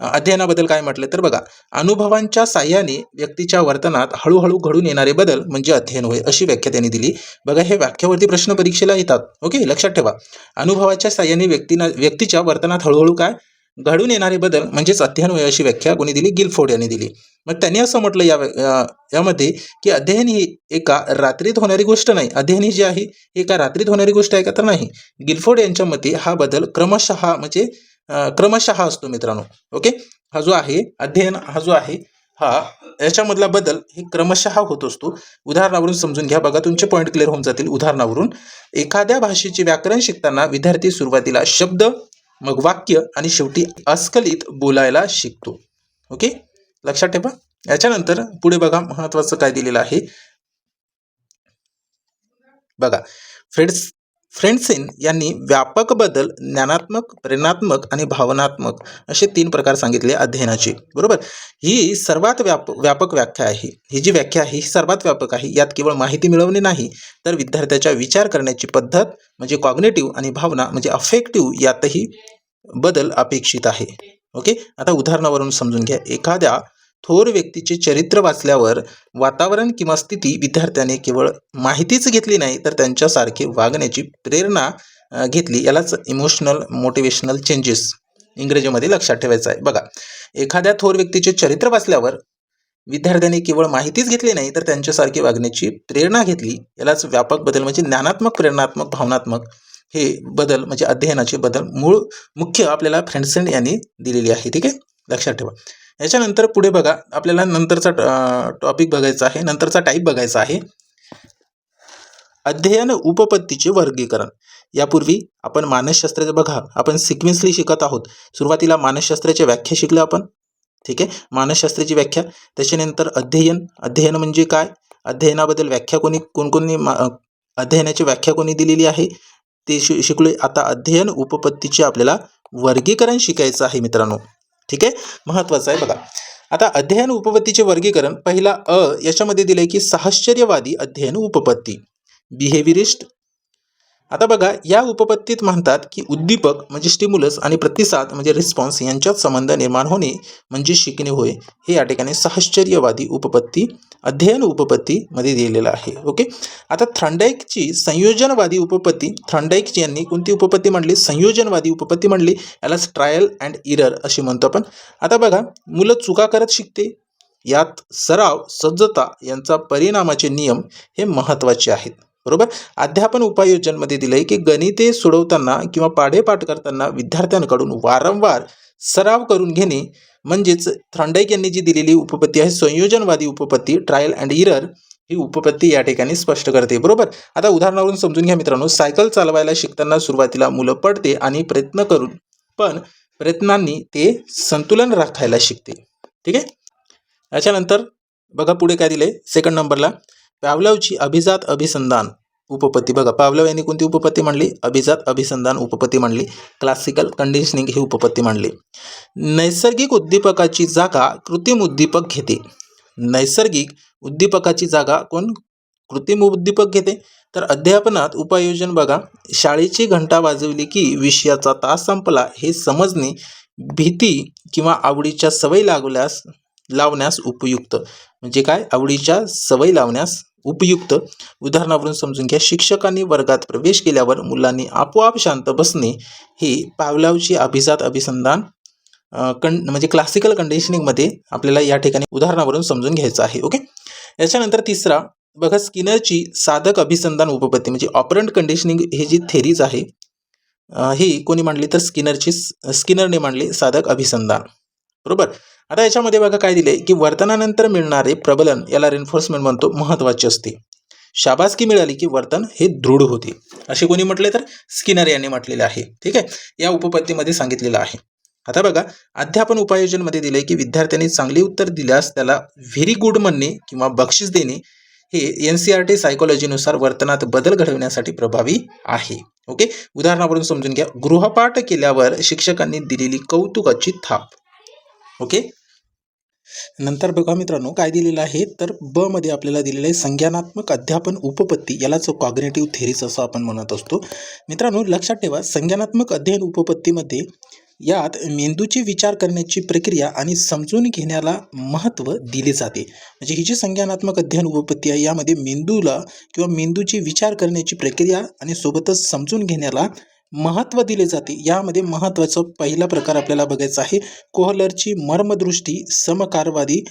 अध्ययनाबद्दल काय म्हटले तर बघा, अनुभवांच्या साह्याने व्यक्तीच्या वर्तनात हळूहळू घडून येणारे बदल म्हणजे अध्ययन होय अशी व्याख्या त्यांनी दिली. बघा, हे व्याख्यावरती प्रश्न परीक्षेला येतात. ओके, लक्षात ठेवा. अनुभवाच्या साह्याने व्यक्तीच्या वर्तनात हळूहळू काय घडून येणारे बदल म्हणजेच अध्ययन होय अशी व्याख्या कोणी दिली, गिलफोर्ड यांनी दिली. मग त्यांनी असं म्हटलं यामध्ये की अध्ययन ही एका रात्रीत होणारी गोष्ट नाही. अध्ययन ही जी आहे एका रात्रीत होणारी गोष्ट आहे का तर नाही. गिलफोर्ड यांच्या मते हा बदल क्रमशः असतो मित्रांनो. ओके, हा जो आहे अध्ययन हा जो आहे हा याच्यामधला बदल हे क्रमशः होत असतो. उदाहरणावरून समजून घ्या. बघा, तुमचे पॉईंट क्लिअर होऊन जातील. उदाहरणावरून एखाद्या भाषेचे व्याकरण शिकताना विद्यार्थी सुरुवातीला शब्द, मग वाक्य आणि शेवटी अस्खलित बोलायला शिकतो. ओके, लक्षात ठेवा. याच्यानंतर पुढे बघा, महत्त्वाचं काय दिलेलं आहे बघा. फ्रेंडसेन यांनी व्यापक बदल ज्ञानात्मक, प्रेरणात्मक आणि भावनात्मक असे 3 प्रकार सांगितले अध्ययनाचे. बरोबर, ही सर्वात व्यापक व्याख्या आहे. ही जी व्याख्या आहे ही सर्वात व्यापक आहे. यात केवळ माहिती मिळवणे नाही तर विद्यार्थ्याच्या विचार करण्याची पद्धत म्हणजे कॉग्निटिव्ह आणि भावना म्हणजे अफेक्टिव्ह यातही बदल अपेक्षित आहे. ओके, आता उदाहरणावरून समजून घ्या. एखाद्या थोर व्यक्तीचे चरित्र वाचल्यावर वातावरण किंवा स्थिती विद्यार्थ्याने केवळ माहितीच घेतली नाही तर त्यांच्यासारखे वागण्याची प्रेरणा घेतली. यालाच इमोशनल मोटिवेशनल चेंजेस इंग्रजीमध्ये लक्षात ठेवायचं आहे. बघा, एखाद्या थोर व्यक्तीचे चरित्र वाचल्यावर विद्यार्थ्यांनी केवळ माहितीच घेतली नाही तर त्यांच्यासारखी वागण्याची प्रेरणा घेतली. यालाच व्यापक बदल म्हणजे ज्ञानात्मक, प्रेरणात्मक, भावनात्मक हे बदल म्हणजे अध्ययनाचे बदल मुख्य आपल्याला फ्रेंडसेन यांनी दिलेली आहे. ठीक आहे, लक्षात ठेवा. याच्यानंतर पुढे बघा, आपल्याला नंतरचा टॉपिक बघायचा आहे, नंतरचा टाईप बघायचा आहे, अध्ययन उपपत्तीचे वर्गीकरण. यापूर्वी आपण मानसशास्त्राचे बघा, आपण सिक्वेन्सली शिकत आहोत. सुरुवातीला मानसशास्त्राची व्याख्या शिकलो आपण. ठीक आहे, मानसशास्त्राची व्याख्या, त्याच्यानंतर अध्ययन म्हणजे काय, अध्ययनाबद्दल व्याख्या कोणकोणी अध्ययनाची व्याख्या कोणी दिलेली आहे ते शिकलोय. आता अध्ययन उपपत्तीचे आपल्याला वर्गीकरण शिकायचं आहे मित्रांनो. ठीक आहे, महत्त्वाचं आहे. बघा, आता अध्ययन उपपत्तीचे वर्गीकरण, पहिला याच्यामध्ये दिलंय की साहचर्यवादी अध्ययन उपपत्ती, बिहेवियरिस्ट. आता बघा, या उपपत्तीत म्हणतात की उद्दीपक म्हणजे स्टिम्युलस आणि प्रतिसाद म्हणजे रिस्पॉन्स यांच्यात संबंध निर्माण होणे म्हणजे शिकणे होय. हे या ठिकाणी साहचर्यवादी उपपत्ती अध्ययन उपपत्तीमध्ये दिलेलं आहे. ओके, आता थॉर्नडाईकची संयोजनवादी उपपत्ती, थॉर्नडाईक यांनी कोणती उपपत्ती मांडली, संयोजनवादी उपपत्ती मांडली. यालाच ट्रायल अँड इरर अशी म्हणतो आपण. आता बघा, मुलं चुका करत शिकते, यात सराव, सज्जता यांचा परिणामाचे नियम हे महत्त्वाचे आहेत. बरोबर. अध्यापन उपाययोजनमध्ये दिलंय की गणिते सोडवताना किंवा पाढेपाठ करताना विद्यार्थ्यांकडून वारंवार सराव करून घेणे म्हणजेच थॉर्नडाईक यांनी जी दिलेली उपपत्ती आहे संयोजनवादी उपपत्ती, ट्रायल अँड इरर ही उपपत्ती या ठिकाणी स्पष्ट करते. बरोबर. आता उदाहरणावरून समजून घ्या मित्रांनो. सायकल चालवायला शिकताना सुरुवातीला मुलं पडते आणि प्रयत्न करून पण प्रयत्नांनी ते संतुलन राखायला शिकते. ठीक आहे. याच्यानंतर बघा पुढे काय दिले, सेकंड नंबरला पावलोवची अभिजात अभिसंधान उपपत्ती. बघा, पावलोव यांनी कोणती उपपत्ती मांडली, अभिजात अभिसंधान उपपत्ती मांडली. क्लासिकल कंडिशनिंग ही उपपत्ती मांडली. नैसर्गिक उद्दीपकाची जागा कृत्रिम उद्दीपक घेते. नैसर्गिक उद्दीपकाची जागा कोण, कृत्रिम उद्दीपक घेते. तर अध्यापनात उपाययोजन बघा, शाळेची घंटा वाजवली की विषयाचा तास संपला हे समजणे भीती किंवा आवडीच्या सवयी लावण्यास उपयुक्त. म्हणजे काय, आवडीच्या सवय लावण्यास उपयुक्त. उदाहरणावरून समजून घ्या. शिक्षकांनी वर्गात प्रवेश केल्यावर मुलांनी आपोआप शांत बसणे हे पावलोवची अभिजात अभिसंधान म्हणजे क्लासिकल कंडिशनिंगमध्ये आपल्याला या ठिकाणी उदाहरणावरून समजून घ्यायचं आहे. ओके. याच्यानंतर तिसरा बघा, स्किनरची साधक अभिसंधान उपपत्ती म्हणजे ऑपरंट कंडिशनिंग हे जी थेरीज आहे ही कोणी मांडली तर स्किनरने मांडली साधक अभिसंधान. बरोबर. आता याच्यामध्ये बघा काय दिले की वर्तनानंतर मिळणारे प्रबलन याला रेन्फोर्समेंट म्हणतो, महत्त्वाचे असते. शाबासकी मिळाली की वर्तन हे दृढ होते असे कोणी म्हटले तर स्किनर यांनी म्हटलेले आहे. ठीक आहे, या उपपत्तीमध्ये सांगितलेलं आहे. आता बघा, अध्यापन उपाययोजनमध्ये दिले की विद्यार्थ्यांनी चांगली उत्तर दिल्यास त्याला व्हेरी गुड म्हणणे किंवा बक्षीस देणे हे NCERT सायकोलॉजीनुसार वर्तनात बदल घडवण्यासाठी प्रभावी आहे. ओके. उदाहरणावरून समजून घ्या. गृहपाठ केल्यावर शिक्षकांनी दिलेली कौतुकाची थाप. ओके. नंतर बघा मित्रांनो काय दिलेलं आहे तर ब मध्ये आपल्याला दिलेलं आहे संज्ञानात्मक अध्यापन उपपत्ती, यालाच कॉग्निटिव्ह थेरीज असं आपण म्हणत असतो. मित्रांनो लक्षात ठेवा, संज्ञानात्मक अध्ययन उपपत्तीमध्ये यात मेंदूची विचार करण्याची प्रक्रिया आणि समजून घेण्याला महत्त्व दिले जाते. म्हणजे ही जी संज्ञानात्मक अध्ययन उपपत्ती आहे यामध्ये मेंदूला किंवा मेंदूची विचार करण्याची प्रक्रिया आणि सोबतच समजून घेण्याला महत्त्व दिले जाते. यामध्ये महत्त्वाचा पहिला प्रकार आपल्याला बघायचा आहे कोहलरची मर्मदृष्टी समकारवादी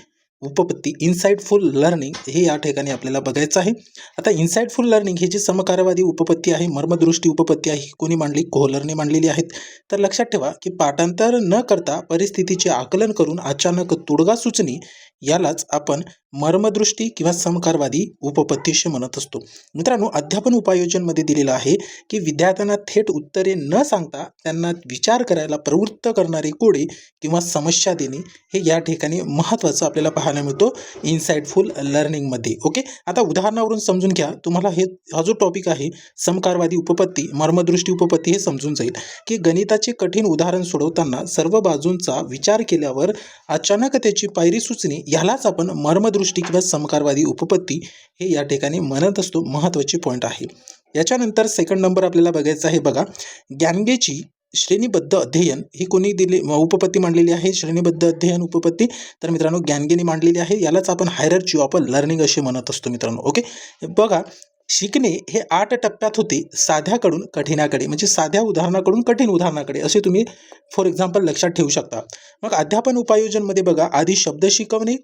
उपपत्ती, इन्साइटफुल लर्निंग हे या ठिकाणी आपल्याला बघायचं आहे. आता इन्साइटफुल लर्निंग ही जी समकारवादी उपपत्ती आहे, मर्मदृष्टी उपपत्ती आहे, कोणी मांडली, कोहलरने मांडलेली आहेत. तर लक्षात ठेवा की पाठांतर न करता परिस्थितीचे आकलन करून अचानक तोडगा सुचणे यालाच आपण मर्मदृष्टी किंवा समकारवादी उपपत्तीशी म्हणत असतो. मित्रांनो अध्यापन उपाययोजनमध्ये दिलेलं आहे की विद्यार्थ्यांना थेट उत्तरे न सांगता त्यांना विचार करायला प्रवृत्त करणारे कोडे किंवा समस्या देणे हे या ठिकाणी महत्त्वाचं आपल्याला पाहायला मिळतो इन्साइटफुल लर्निंगमध्ये. ओके. आता उदाहरणावरून समजून घ्या, तुम्हाला हा जो टॉपिक आहे समकारवादी उपपत्ती, मर्मदृष्टी उपपत्ती हे समजून जाईल की गणिताचे कठीण उदाहरण सोडवताना सर्व बाजूंचा विचार केल्यावर अचानक त्याची पायरी सुचणे यालाच आपण मर्मदृष्टी किंवा समकारवादी उपपत्ती हे या ठिकाणी म्हणत असतो. महत्त्वाची पॉईंट आहे. याच्यानंतर सेकंड नंबर आपल्याला बघायचा आहे. बघा, गॅनगेची श्रेणीबद्ध अध्ययन ही कोणी दिली उपपत्ती मांडलेली आहे? श्रेणीबद्ध अध्ययन उपपत्ती तर मित्रांनो गॅनगेनी मांडलेली आहे. यालाच आपण हायरार्ची ऑफ लर्निंग असे म्हणत असतो मित्रांनो. ओके, बघा शिकणे हे 8 टप्प्यात होते, साध्याकडून कठीणाकडे, म्हणजे साध्या उदाहरणाकडून कठीण उदाहरणाकडे, असे तुम्ही फॉर एक्झाम्पल लक्षात ठेवू शकता. मग अध्यापन उपायोजनमध्ये बघा आधी शब्द शिकवणे,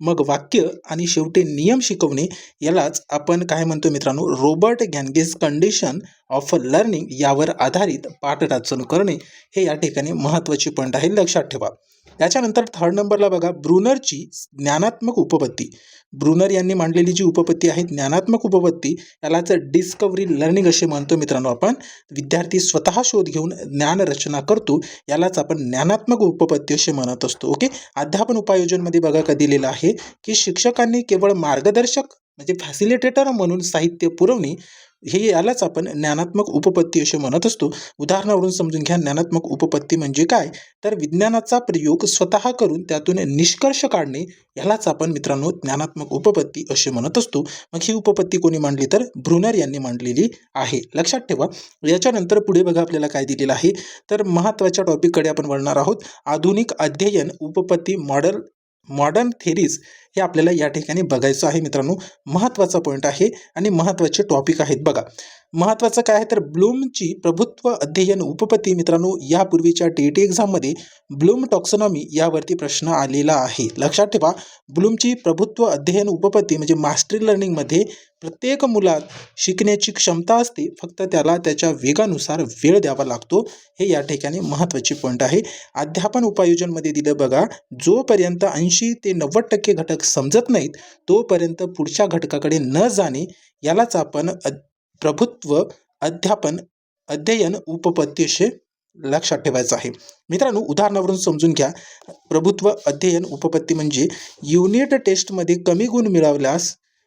मग वाक्य आणि शेवटी नियम शिकवणे, यालाच आपण काय म्हणतो मित्रांनो? रॉबर्ट गॅनगेज कंडिशन ऑफ लर्निंग यावर आधारित पाठ रचना करणे, हे या ठिकाणी महत्त्वाची पॉईंट आहे, लक्षात ठेवा. त्याच्यानंतर थर्ड नंबरला बघा ब्रुनरची ज्ञानात्मक उपपत्ती. ब्रुनर यांनी मांडलेली जी उपपत्ती आहे ज्ञानात्मक उपपत्ती, यालाच डिस्कव्हरी लर्निंग असे म्हणतो मित्रांनो आपण. विद्यार्थी स्वतः शोध घेऊन ज्ञान रचना करतो, यालाच आपण ज्ञानात्मक उपपत्ती असे म्हणत असतो. ओके, अध्यापन उपायोजनमध्ये बघा का दिलेलं आहे की शिक्षकांनी केवळ मार्गदर्शक म्हणजे फॅसिलिटेटर म्हणून साहित्य पुरवणे, हे यालाच आपण ज्ञानात्मक उपपत्ती असे म्हणत असतो. उदाहरणावरून समजून घ्या ज्ञानात्मक उपपत्ती म्हणजे काय, तर विज्ञानाचा प्रयोग स्वतः करून त्यातून निष्कर्ष काढणे, यालाच आपण मित्रांनो ज्ञानात्मक उपपत्ती असे म्हणत असतो. मग ही उपपत्ती कोणी मांडली, तर ब्रुनर यांनी मांडलेली आहे, लक्षात ठेवा. याच्यानंतर पुढे बघा आपल्याला काय दिलेलं आहे, तर महत्त्वाच्या टॉपिककडे आपण वळणार आहोत. आधुनिक अध्ययन उपपत्ती मॉडर्न थेरीज, हे आपल्याला या ठिकाणी बघायचं आहे मित्रांनो. महत्त्वाचा पॉईंट आहे आणि महत्त्वाचे टॉपिक आहेत. बघा महत्त्वाचं काय आहे, तर ब्लूमची प्रभुत्व अध्ययन उपपत्ती. मित्रांनो यापूर्वीच्या टी एक्झाममध्ये ब्लूम टॉक्सॉनॉमी यावरती प्रश्न आलेला आहे, लक्षात ठेवा. ब्लूमची प्रभुत्व अध्ययन उपपत्ती म्हणजे मास्टरी लर्निंगमध्ये प्रत्येक मुलात शिकण्याची क्षमता असते, फक्त त्याला त्याच्या वेगानुसार वेळ द्यावा लागतो, हे या ठिकाणी महत्त्वाची पॉईंट आहे. अध्यापन उपायोजनमध्ये दिलं बघा, जोपर्यंत 80 ते 90% घटक समजत नाहीत तोपर्यंत पुढच्या घटकाकडे न जाणे, यालाच आपण प्रभुत्व अध्ययन उपपत्ती असे लक्षात ठेवायचं आहे. मित्रांनो उदाहरणावरून समजून घ्या. प्रभुत्व अध्ययन उपपत्ती म्हणजे युनिट टेस्टमध्ये कमी गुण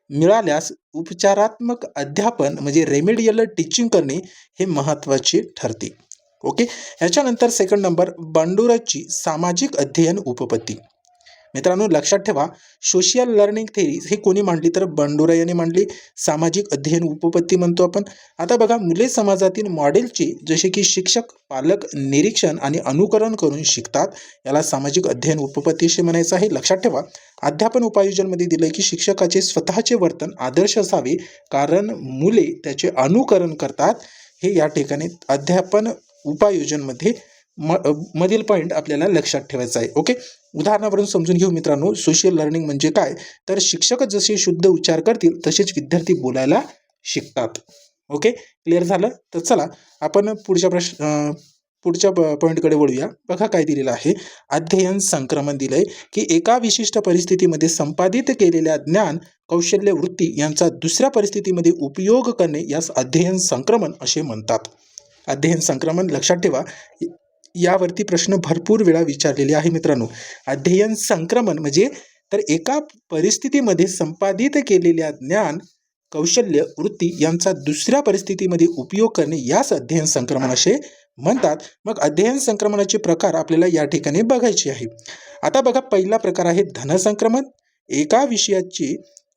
मिळाल्यास उपचारात्मक अध्यापन म्हणजे रेमेडियल टीचिंग करणे हे महत्त्वाचे ठरते. ओके, याच्यानंतर सेकंड नंबर बांडुराची सामाजिक अध्ययन उपपत्ती. मित्रांनो लक्षात ठेवा, सोशियल लर्निंग थेरीज हे कोणी मांडली, तर बांडुरा यांनी मांडली. सामाजिक अध्ययन उपपत्ती म्हणतो आपण. आता बघा मुले समाजातील मॉडेलचे जसे की शिक्षक पालक निरीक्षण आणि अनुकरण करून शिकतात, याला सामाजिक अध्ययन उपपत्ती असे म्हणायचं आहे, लक्षात ठेवा. अध्यापन उपायोजनमध्ये दिलं की शिक्षकाचे स्वतःचे वर्तन आदर्श असावे, कारण मुले त्याचे अनुकरण करतात, हे या ठिकाणी अध्यापन उपायोजनमध्ये मधील पॉईंट आपल्याला लक्षात ठेवायचा आहे. ओके, उदाहरणावरून समजून घेऊ मित्रांनो. सोशियल लर्निंग म्हणजे काय, तर शिक्षक जसे शुद्ध उच्चार करतील तसेच विद्यार्थी बोलायला शिकतात. ओके, क्लिअर झालं. तर चला आपण पुढच्या पॉईंटकडे वळूया. बघा काय दिलेलं आहे, अध्ययन संक्रमण दिलंय की एका विशिष्ट परिस्थितीमध्ये संपादित केलेल्या ज्ञान कौशल्य वृत्ती यांचा दुसऱ्या परिस्थितीमध्ये उपयोग करणे, यास अध्ययन संक्रमण असे म्हणतात. अध्ययन संक्रमण लक्षात ठेवा, यावरती प्रश्न भरपूर वेळा विचारलेले आहे मित्रांनो. अध्ययन संक्रमण म्हणजे तर एका परिस्थितीमध्ये संपादित केलेल्या ज्ञान कौशल्य वृत्ती यांचा दुसऱ्या परिस्थितीमध्ये उपयोग करणे, यास अध्ययन संक्रमण असे म्हणतात. मग अध्ययन संक्रमणाचे प्रकार आपल्याला या ठिकाणी बघायचे आहे. आता बघा पहिला प्रकार आहे धनसंक्रमण. एका विषयाचे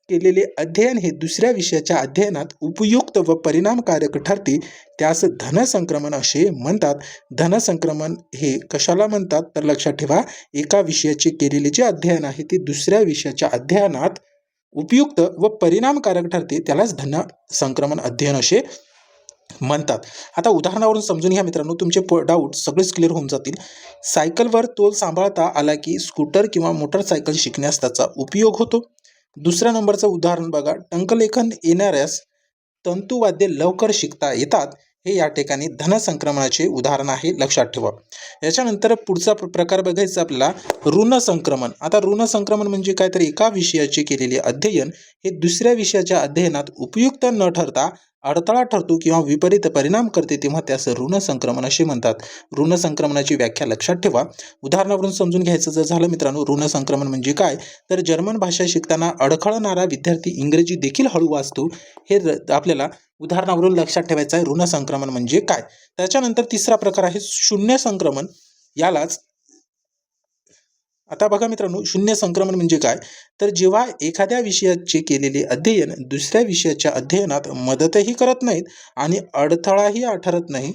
केलेले अध्ययन हे दुसऱ्या विषयाच्या अध्ययनात उपयुक्त व परिणामकारक ठरते, त्यास धनसंक्रमण असे म्हणतात. धनसंक्रमण हे कशाला म्हणतात, तर लक्षात ठेवा, एका विषयाचे केलेले जे अध्ययन आहे ते दुसऱ्या विषयाच्या अध्ययनात उपयुक्त व परिणामकारक ठरते, त्यालाच धनसंक्रमण अध्ययन असे म्हणतात. आता उदाहरणावरून समजून घ्या मित्रांनो, तुमचे डाऊट सगळेच क्लिअर होऊन जातील. सायकलवर तोल सांभाळता आला की स्कूटर किंवा मोटरसायकल शिकण्यास त्याचा उपयोग होतो. दुसऱ्या नंबरचं उदाहरण बघा, टंकलेखन येणाऱ्यास तंतुवाद्य लवकर शिकता येतात, हे या ठिकाणी धनसंक्रमणाचे उदाहरण आहे, लक्षात ठेवा. याच्यानंतर पुढचा प्रकार बघायचा आपल्याला ऋणसंक्रमण. आता ऋणसंक्रमण म्हणजे काय, तर एका विषयाचे केलेले अध्ययन हे दुसऱ्या विषयाच्या अध्ययनात उपयुक्त न ठरता अडथळा ठरतो किंवा विपरीत परिणाम करते, तेव्हा त्यास ऋणसंक्रमण असे म्हणतात. ऋणसंक्रमणाची व्याख्या लक्षात ठेवा. उदाहरणावरून समजून घ्यायचं जर झालं मित्रांनो, ऋणसंक्रमण म्हणजे काय, तर जर्मन भाषा शिकताना अडखळणारा विद्यार्थी इंग्रजी देखील हळू वाचतो, हे आपल्याला उदाहरणावरून लक्षात ठेवायचं आहे. ऋणसंक्रमण म्हणजे काय. त्याच्यानंतर तिसरा प्रकार आहे शून्य संक्रमण. यालाच आता बघा मित्रांनो, शून्य संक्रमण म्हणजे काय, तर जेव्हा एखाद्या विषयाचे केलेले अध्ययन दुसऱ्या विषयाच्या अध्ययनात मदतही करत नाहीत आणि अडथळाही ठरत नाही,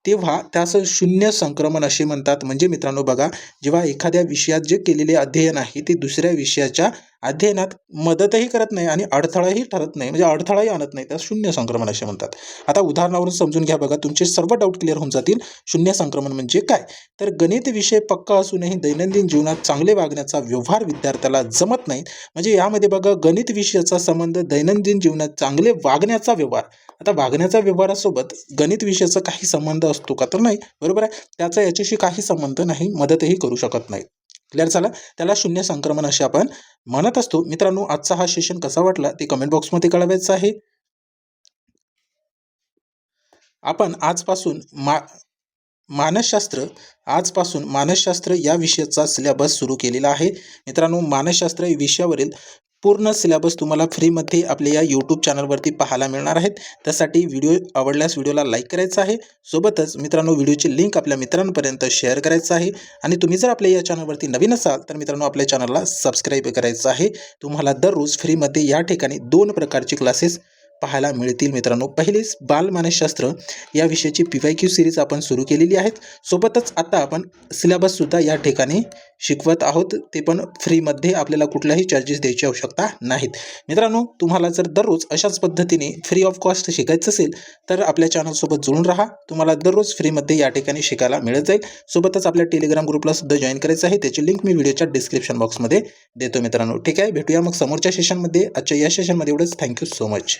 तेव्हा त्याचं शून्य संक्रमण असे म्हणतात. म्हणजे मित्रांनो बघा, जेव्हा एखाद्या विषयात जे केलेले अध्ययन आहे ते दुसऱ्या विषयाच्या अध्ययनात मदतही करत नाही आणि अडथळाही ठरत नाही, म्हणजे अडथळाही आणत नाही, त्यास शून्य संक्रमण असे म्हणतात. आता उदाहरणावरून समजून घ्या बघा, तुमचे सर्व डाऊट क्लिअर होऊन जातील. शून्य संक्रमण म्हणजे काय? तर गणित विषय पक्का असूनही दैनंदिन जीवनात चांगले वागण्याचा व्यवहार विद्यार्थ्याला जमत नाही. म्हणजे यामध्ये बघा, गणित विषयाचा संबंध दैनंदिन जीवनात चांगले वागण्याचा व्यवहार. आता वागण्याच्या व्यवहारासोबत गणित विषयाचा काही संबंध असतो का? तर नाही, बरोबर आहे. त्याचा याच्याशी काही संबंध नाही, मदतही करू शकत नाही. क्लिअर झालं? त्याला शून्य संक्रमण असे आपण म्हणत असतो. मित्रांनो, आजचा हा सेशन कसा वाटला ते कमेंट बॉक्समध्ये कळवायचं आहे. आपण आजपासून मानसशास्त्र या विषयाचा सिलेबस सुरू केलेला आहे. मित्रांनो, मानसशास्त्र या विषयावरील पूर्ण सिलेबस तुम्हाला फ्रीमध्ये आपल्या या यूट्यूब चॅनलवरती पाहायला मिळणार आहेत. त्यासाठी व्हिडिओ आवडल्यास व्हिडिओला लाईक करायचा आहे. सोबतच मित्रांनो, व्हिडिओची लिंक आपल्या मित्रांपर्यंत शेअर करायचं आहे. आणि तुम्ही जर आपल्या या चॅनलवरती नवीन असाल तर मित्रांनो, आपल्या चॅनलला सबस्क्राईब करायचं आहे. तुम्हाला दररोज फ्रीमध्ये या ठिकाणी 2 प्रकारचे क्लासेस पाहायला मिळतील. मित्रांनो, पहिलेच बालमानसशास्त्र या विषयाची PYQ सिरीज आपण सुरू केलेली आहे. सोबतच आता आपण सिलेबससुद्धा या ठिकाणी शिकवत आहोत, ते पण फ्रीमध्ये, आपल्याला कुठल्याही चार्जेस द्यायची आवश्यकता नाहीत. मित्रांनो, तुम्हाला जर दररोज अशाच पद्धतीने फ्री ऑफ कॉस्ट शिकायचं असेल तर आपल्या चॅनलसोबत जुळून राहा. तुम्हाला दररोज फ्रीमध्ये या ठिकाणी शिकायला मिळत जाईल. सोबतच आपल्या टेलिग्राम ग्रुपला सुद्धा जॉईन करायचं आहे, त्याची लिंक मी व्हिडिओच्या डिस्क्रिप्शन बॉक्समध्ये देतो. मित्रांनो, ठीक आहे, भेटूया मग समोरच्या सेशनमध्ये. आजच्या या सेशनमध्ये एवढंच. Thank you so much.